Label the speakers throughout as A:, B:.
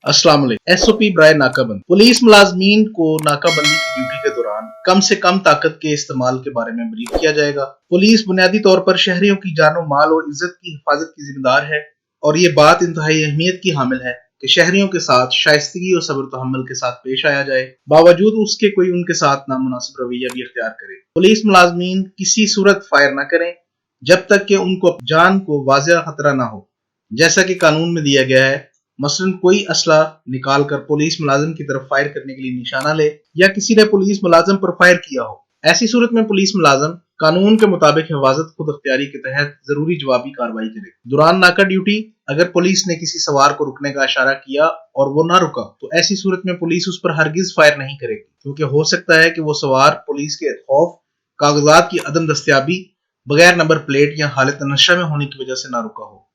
A: अस्सलाम वालेकुम। एसओपी बराए नाकाबंदी। पुलिस मुलाजमीन को नाकाबंदी की ड्यूटी के दौरान कम से कम ताकत के इस्तेमाल के बारे में ब्रीफ किया जाएगा। पुलिस बुनियादी तौर पर शहरियों की जानो माल और इज्जत की हिफाजत की जिम्मेदार है और ये बात इंतहाई अहमियत की हामिल है कि शहरियों के साथ शाइस्तगी और सब्र तहम्मुल के साथ पेश आया जाए, बावजूद उसके कोई उनके साथ नामुनासिब रवैया भी इख्तियार करे। पुलिस मुलाजमीन किसी सूरत फायर न करें जब तक कि उनको जान को वाज़ेह खतरा ना हो, जैसा कि कानून में दिया गया है। मसलन कोई असला निकाल कर पुलिस मुलाजिम की तरफ फायर करने के लिए निशाना ले या किसी ने पुलिस मुलाजिम पर फायर किया हो। ऐसी सूरत में पुलिस मुलाजिम कानून के मुताबिक हिफाजत खुद अख्तियारी के तहत जरूरी जवाबी कार्रवाई करे। दौरान नाका ड्यूटी अगर पुलिस ने किसी सवार को रुकने का इशारा किया और वो ना रुका तो ऐसी सूरत में पुलिस उस पर हरगिज फायर नहीं करेगी, क्योंकि हो सकता है कि वो सवार पुलिस के खौफ, कागजात की अदम दस्तयाबी, बगैर नंबर प्लेट या हालत नशा में होने की वजह से ना रुका हो।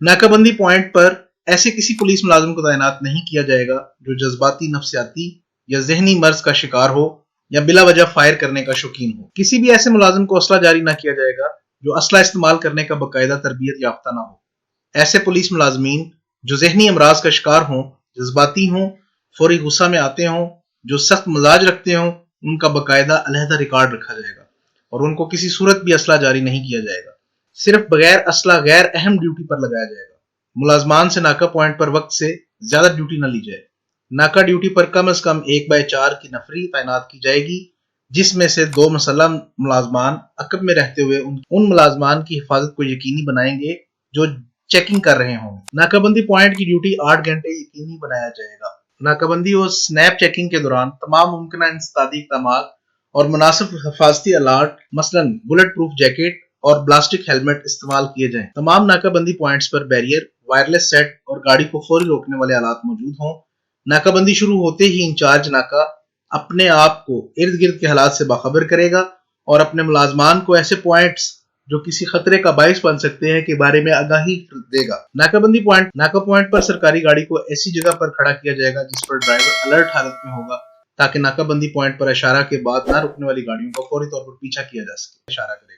A: नाकाबंदी पॉइंट पर ऐसे किसी पुलिस मुलाजिम को तैनात नहीं किया जाएगा जो जज्बाती, नफ्सियाती या जहनी मर्ज का शिकार हो या बिला वजह फायर करने का शौकीन हो। किसी भी ऐसे मुलाजिम को असला जारी ना किया जाएगा जो असला इस्तेमाल करने का बाकायदा तरबियत याफ्ता ना हो। ऐसे पुलिस मुलाजमीन जो जहनी अमराज का शिकार हों, जज्बाती हों, फौरी गुस्सा में आते हों, जो सख्त मिजाज रखते हों, उनका बाकायदा अलहदा रिकॉर्ड रखा जाएगा और उनको किसी सूरत भी असला जारी नहीं किया जाएगा। सिर्फ बगैर असला गैर अहम ड्यूटी पर लगाया जाएगा। मुलाजमान से नाका पॉइंट पर वक्त से ज्यादा ड्यूटी न ली जाए। नाका ड्यूटी पर कम से कम 1/4 की नफरी तैनात की जाएगी, जिसमें से 2 मुसल्लम मुलाजमान अकब में रहते हुए उन मुलाजमान की हिफाजत को यकीनी बनाएंगे जो चेकिंग कर रहे होंगे। नाकाबंदी पॉइंट की ड्यूटी 8 घंटे यकीनी बनाया जाएगा। नाकाबंदी और स्नैप चेकिंग के दौरान तमाम मुमकिन इंसदादी इक़दाम और मुनासिब हिफाजती अलाट मसलन बुलेट प्रूफ जैकेट और प्लास्टिक हेलमेट इस्तेमाल किए जाएं। तमाम नाकाबंदी पॉइंट्स पर बैरियर, वायरलेस सेट और गाड़ी को फौरी रोकने वाले आलात मौजूद हों। नाकाबंदी शुरू होते ही इंचार्ज नाका अपने आप को इर्द गिर्द के हालात से बाखबर करेगा और अपने मुलाजमान को ऐसे पॉइंट्स जो किसी खतरे का बाइस बन सकते हैं के बारे में आगाही देगा। नाका पॉइंट पर सरकारी गाड़ी को ऐसी जगह पर खड़ा किया जाएगा जिस पर ड्राइवर अलर्ट हालत में होगा, ताकि नाकाबंदी पॉइंट पर इशारा के बाद ना रुकने वाली गाड़ियों का फौरी तौर पर पीछा किया जा सके। इशारा करेगा।